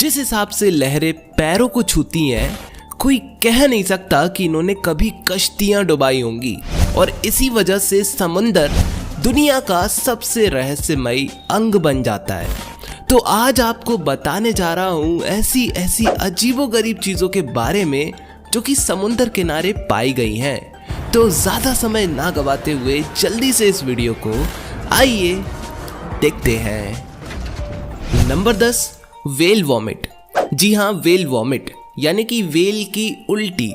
जिस हिसाब से लहरें पैरों को छूती हैं, कोई कह नहीं सकता कि इन्होंने कभी कश्तियां डुबाई होंगी। और इसी वजह से समुंदर दुनिया का सबसे रहस्यमयी अंग बन जाता है। तो आज आपको बताने जा रहा हूँ ऐसी ऐसी अजीबोगरीब चीज़ों के बारे में जो कि समुंदर किनारे पाई गई हैं। तो ज़्यादा समय ना गवाते हुए जल्दी से इस वीडियो को आइए देखते हैं। Number 10, well vomit. जी हाँ, वेल वॉमिट यानी कि वेल की उल्टी।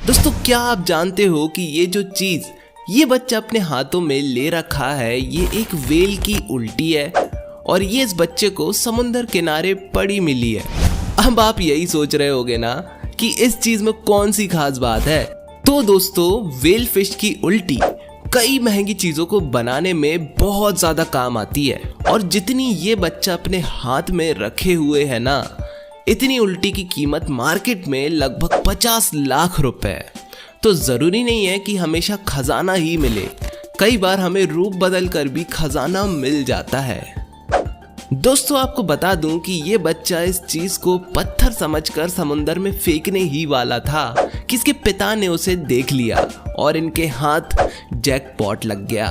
दोस्तों, क्या आप जानते हो कि ये जो चीज़ ये बच्चा अपने हाथों में ले रखा है, ये एक वेल की उल्टी है और ये इस बच्चे को समुंदर किनारे पड़ी मिली है। अब आप यही सोच रहे होगे ना कि इस चीज में कौन सी खास बात है। तो दोस्तों, वेल फिश की उल्टी कई महंगी चीजों को बनाने में बहुत ज्यादा काम आती है और जितनी ये बच्चा अपने हाथ में रखे हुए है ना, इतनी उल्टी की कीमत मार्केट में लगभग 50 लाख रुपए है। तो जरूरी नहीं है कि हमेशा खजाना ही मिले, कई बार हमें रूप बदल कर भी खजाना मिल जाता है। दोस्तों, आपको बता दूं कि ये बच्चा इस चीज को पत्थर समझकर समुंदर में फेंकने ही वाला था कि इसके पिता ने उसे देख लिया और इनके हाथ जैकपॉट लग गया।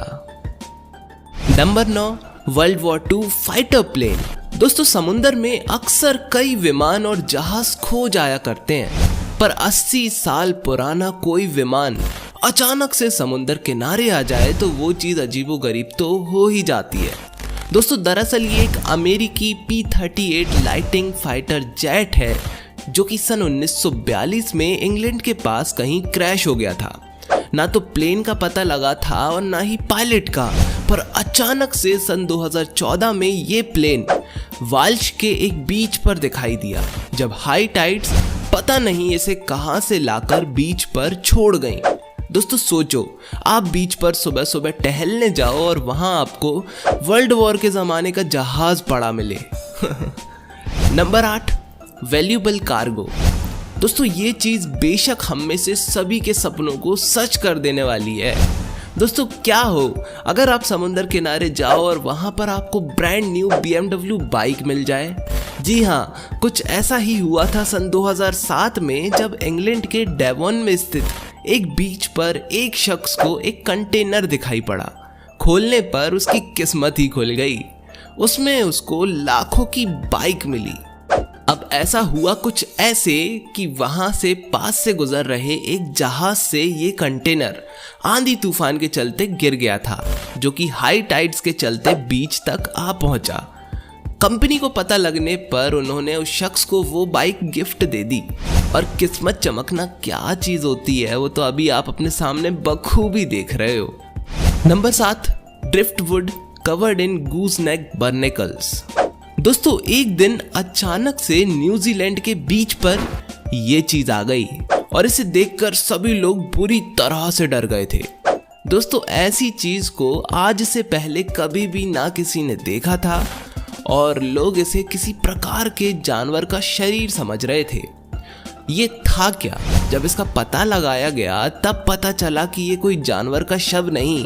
Number 9, world war 2 fighter plane. दोस्तों, समुंदर में अक्सर कई विमान और जहाज खो जाया करते हैं, पर 80 साल पुराना कोई विमान अचानक से समुंदर किनारे आ जाए तो वो चीज अजीबोगरीब तो हो ही जाती है। दोस्तों, दरअसल ये एक अमेरिकी P-38 लाइटिंग फाइटर जेट है जो कि सन 1942 में इंग्लैंड के पास कहीं क्रैश हो गया था। ना तो प्लेन का पता लगा था और ना ही पायलट का, पर अचानक से सन 2014 में ये प्लेन वाल्श के एक बीच पर दिखाई दिया जब हाई टाइड्स पता नहीं इसे कहां से लाकर बीच पर छोड़ गई। दोस्तों, सोचो आप बीच पर सुबह सुबह टहलने जाओ और वहां आपको वर्ल्ड वॉर के ज़माने का जहाज पड़ा मिले। Number 8, valuable cargo. दोस्तों, ये चीज़ बेशक हम में से सभी के सपनों को सच कर देने वाली है। दोस्तों, क्या हो अगर आप समुंदर किनारे जाओ और वहां पर आपको ब्रांड न्यू BMW बाइक मिल जाए। जी हाँ, कुछ ऐसा ही हुआ था सन 2007 में जब इंग्लैंड के डेवोन में स्थित एक बीच पर एक शख्स को एक कंटेनर दिखाई पड़ा। खोलने पर उसकी किस्मत ही खुल गई, उसमें उसको लाखों की बाइक मिली। अब ऐसा हुआ कुछ ऐसे कि वहां से पास से गुजर रहे एक जहाज से ये कंटेनर आंधी तूफान के चलते गिर गया था, जो कि हाई टाइड्स के चलते बीच तक आ पहुंचा। कंपनी को पता लगने पर उन्होंने उस शख्स को वो बाइक गिफ्ट दे दी और किस्मत चमकना क्या चीज होती है वो तो अभी आप अपने सामने बखूबी देख रहे हो। Number 7, driftwood covered in gooseneck barnacles. दोस्तों, एक दिन अचानक से न्यूजीलैंड के बीच पर ये चीज आ गई और इसे देखकर सभी लोग बुरी तरह से डर गए थे। दोस्तों, ऐसी चीज को आज से पहले कभी भी ना किसी ने देखा था और लोग इसे किसी प्रकार के जानवर का शरीर समझ रहे थे। ये था क्या? जब इसका पता लगाया गया तब पता चला कि ये कोई जानवर का शव नहीं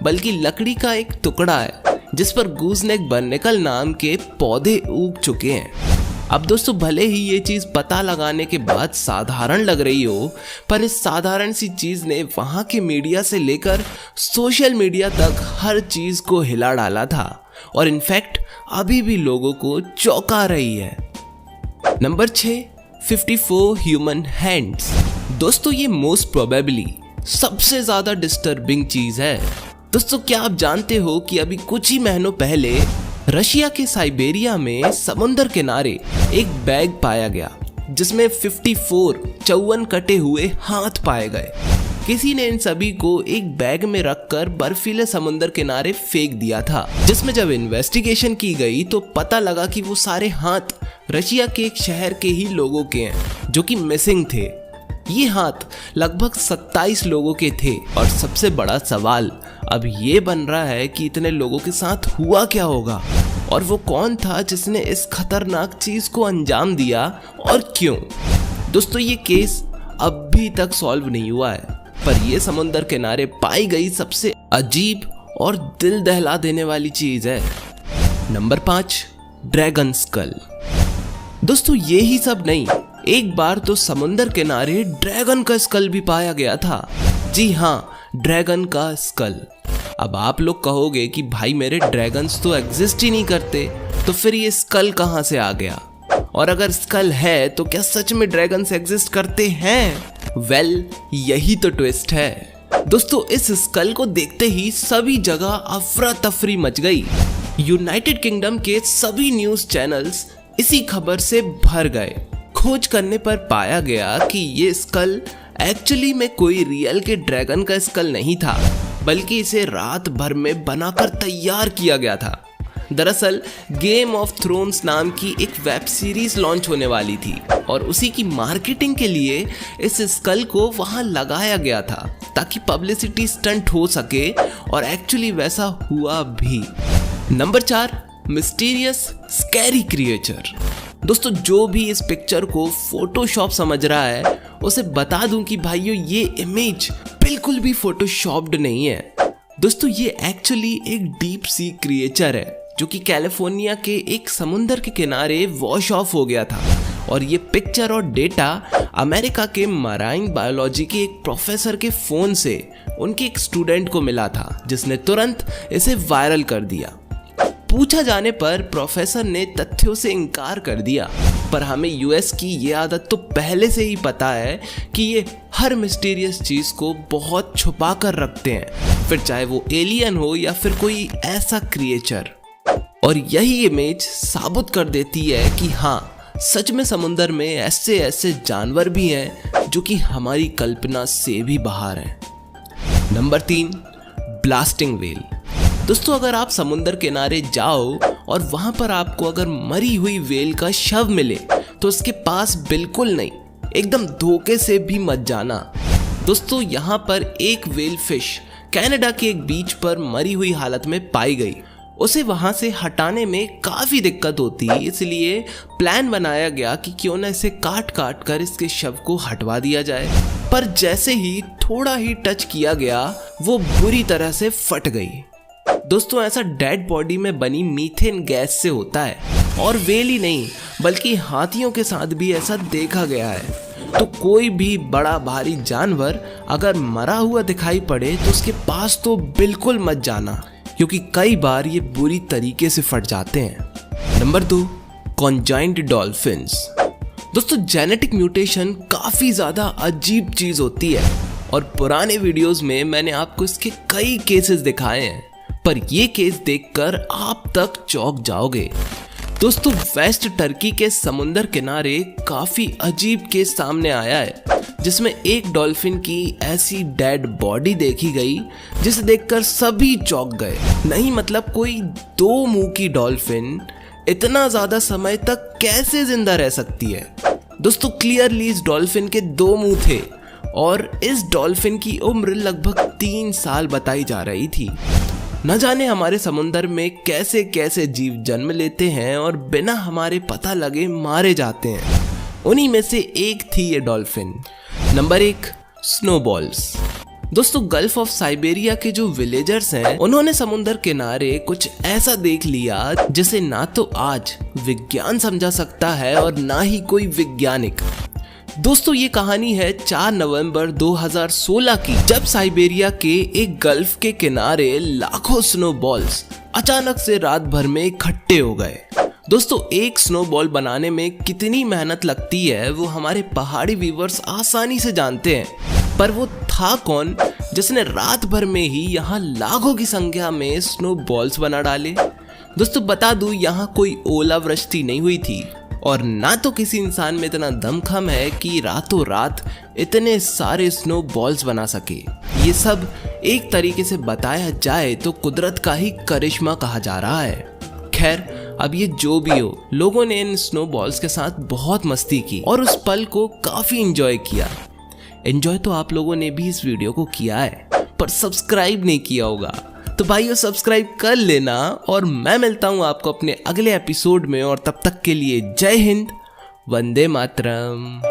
बल्कि लकड़ी का एक टुकड़ा है जिस पर गूसनेक बर्नेकल नाम के पौधे उग चुके हैं। अब दोस्तों, भले ही ये चीज पता लगाने के बाद साधारण लग रही हो, पर इस साधारण सी चीज ने वहां के मीडिया से लेकर सोशल मीडिया तक हर चीज को हिला डाला था और इनफैक्ट अभी भी लोगों को चौंका रही है। Number 6, 54 human hands. दोस्तों, ये मोस्ट प्रोबेबली सबसे ज्यादा डिस्टर्बिंग चीज है। दोस्तों, क्या आप जानते हो कि अभी कुछ ही महीनों पहले रशिया के साइबेरिया में समुंदर किनारे एक बैग पाया गया जिसमें 54 कटे हुए हाथ पाए गए। किसी ने इन सभी को एक बैग में रखकर बर्फीले समुंदर किनारे फेंक दिया था, जिसमें जब इन्वेस्टिगेशन की गई तो पता लगा कि वो सारे हाथ रशिया के एक शहर के ही लोगों के हैं जो कि मिसिंग थे। ये हाथ लगभग 27 लोगों के थे और सबसे बड़ा सवाल अब ये बन रहा है कि इतने लोगों के साथ हुआ क्या होगा और वो कौन था जिसने इस खतरनाक चीज को अंजाम दिया और क्यों। दोस्तों, ये केस अभी तक सॉल्व नहीं हुआ है, पर यह समुंदर किनारे पाई गई सबसे अजीब और दिल दहला देने वाली चीज है। Number 5, dragon skull. दोस्तों ये ही सब नहीं, एक बार तो समुंदर किनारे ड्रैगन का स्कल भी पाया गया था। जी हाँ, ड्रैगन का स्कल। अब आप लोग कहोगे कि भाई मेरे ड्रैगन्स तो एग्जिस्ट ही नहीं करते, तो फिर ये स्कल कहाँ से आ गया? और अगर स्कल है तो क्या सच में ड्रैगन्स एग्जिस्ट करते हैं? वेल, यही तो ट्विस्ट है। दोस्तों इस स्कल को देखते ही सभी जगह अफरा तफरी मच गई। यूनाइटेड किंगडम के सभी न्यूज चैनल्स इसी खबर से भर गए। खोज करने पर पाया गया कि ये स्कल एक्चुअली में कोई रियल के ड्रैगन का स्कल नहीं था, बल्कि इसे रात भर में बनाकर तैयार किया गया था। दरअसल गेम ऑफ थ्रोन्स नाम की एक वेब सीरीज लॉन्च होने वाली थी और उसी की मार्केटिंग के लिए इस स्कल को वहां लगाया गया था ताकि पब्लिसिटी स्टंट हो सके, और एक्चुअली वैसा हुआ भी। Number 4, mysterious scary creature. दोस्तों जो भी इस पिक्चर को फोटोशॉप समझ रहा है उसे बता दूं कि भाइयों ये इमेज बिल्कुल भी फोटोशॉप्ड नहीं है। दोस्तों ये एक्चुअली एक डीप सी क्रिएचर है जो कि कैलिफोर्निया के एक समुंदर के किनारे वॉश ऑफ हो गया था, और ये पिक्चर और डेटा अमेरिका के मराइन बायोलॉजी के एक प्रोफेसर के फोन से उनके एक स्टूडेंट को मिला था, जिसने तुरंत इसे वायरल कर दिया। पूछा जाने पर प्रोफेसर ने तथ्यों से इनकार कर दिया, पर हमें यूएस की ये आदत तो पहले से ही पता है कि ये हर मिस्टीरियस चीज को बहुत छुपा कर रखते हैं, फिर चाहे वो एलियन हो या फिर कोई ऐसा क्रिएचर। और यही इमेज साबित कर देती है कि हाँ, सच में समुंदर में ऐसे ऐसे जानवर भी हैं जो कि हमारी कल्पना से भी बाहर हैं। Number 3, blasting whale. दोस्तों अगर आप समुंदर किनारे जाओ और वहां पर आपको अगर मरी हुई व्हेल का शव मिले तो उसके पास बिल्कुल नहीं, एकदम धोखे से भी मत जाना। दोस्तों यहाँ पर एक व्हेल फिश कनाडा के एक बीच पर मरी हुई हालत में पाई गई। उसे वहां से हटाने में काफी दिक्कत होती, इसलिए प्लान बनाया गया कि क्यों न इसे काट काट कर इसके शव को हटवा दिया जाए। पर जैसे ही थोड़ा ही टच किया गया वो बुरी तरह से फट गई। दोस्तों ऐसा डेड बॉडी में बनी मीथेन गैस से होता है, और व्हेल ही नहीं बल्कि हाथियों के साथ भी ऐसा देखा गया है। तो कोई भी बड़ा भारी जानवर अगर मरा हुआ दिखाई पड़े तो उसके पास तो बिल्कुल मत जाना, क्योंकि कई बार ये बुरी तरीके से फट जाते हैं। Number 2, conjoined dolphins. दोस्तों जेनेटिक म्यूटेशन काफी ज्यादा अजीब चीज होती है, और पुराने वीडियोस में मैंने आपको इसके कई केसेस दिखाए हैं, पर ये केस देखकर आप तक चौंक जाओगे। दोस्तों वेस्ट टर्की के समुंदर किनारे काफी अजीब केस सामने आया है, जिसमें एक डॉल्फिन की ऐसी डेड बॉडी देखी गई जिसे देखकर सभी चौंक गए। नहीं मतलब कोई 2 मुंह की डॉल्फिन इतना ज्यादा समय तक कैसे जिंदा रह सकती है? दोस्तों क्लियरली इस डॉल्फिन के 2 मुंह थे, और इस डॉल्फिन की उम्र लगभग 3 साल बताई जा रही थी। न जाने हमारे समुंदर में कैसे कैसे जीव जन्म लेते हैं और बिना हमारे पता लगे मारे जाते हैं। उन्हीं में से एक थी ये डॉल्फिन। Number 1, snowballs. दोस्तों गल्फ ऑफ साइबेरिया के जो विलेजर्स हैं उन्होंने समुंदर किनारे कुछ ऐसा देख लिया जिसे ना तो आज विज्ञान समझा सकता है और ना ही कोई वैज्ञानिक। दोस्तों ये कहानी है 4 नवंबर 2016 की, जब साइबेरिया के एक गल्फ के किनारे लाखों स्नोबॉल्स अचानक से रात भर में इकट्ठे हो गए। दोस्तों एक स्नोबॉल बनाने में कितनी मेहनत लगती है वो हमारे पहाड़ी व्यूअर्स आसानी से जानते हैं, पर वो था कौन जिसने रात भर में ही यहाँ लाखों की संख्या में स्नोबॉल्स बना डाले? दोस्तों बता दूं यहाँ कोई ओलावृष्टि नहीं हुई थी, और ना तो किसी इंसान में इतना दमखम है कि रातों रात इतने सारे स्नो बॉल्स बना सके। ये सब एक तरीके से बताया जाए तो कुदरत का ही करिश्मा कहा जा रहा है। खैर अब ये जो भी हो, लोगों ने इन स्नो बॉल्स के साथ बहुत मस्ती की और उस पल को काफी एंजॉय किया। एंजॉय तो आप लोगों ने भी इस वीडियो को किया है, पर सब्सक्राइब नहीं किया होगा तो भाइयों सब्सक्राइब कर लेना, और मैं मिलता हूं आपको अपने अगले एपिसोड में, और तब तक के लिए जय हिंद, वंदे मातरम।